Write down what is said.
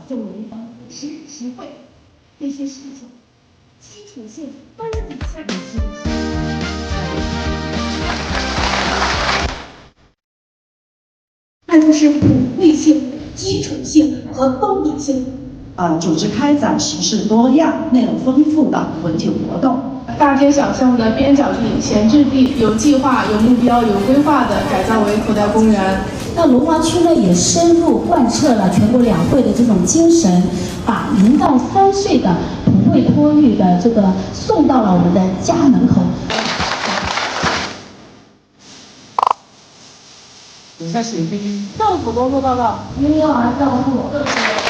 作为实惠那些事情，基础性根底下的事情。它就是普惠性、基础性和公益性。组织开展形式多样、内容丰富的文体活动，大街小巷的边角地、闲置地，有计划、有目标、有规划的改造为口袋公园。那龙华区呢，也深入贯彻了全国两会的这种精神，把0到3岁的普惠托育的这个送到了我们的家门口。开始，政府工作报告，婴幼儿照护。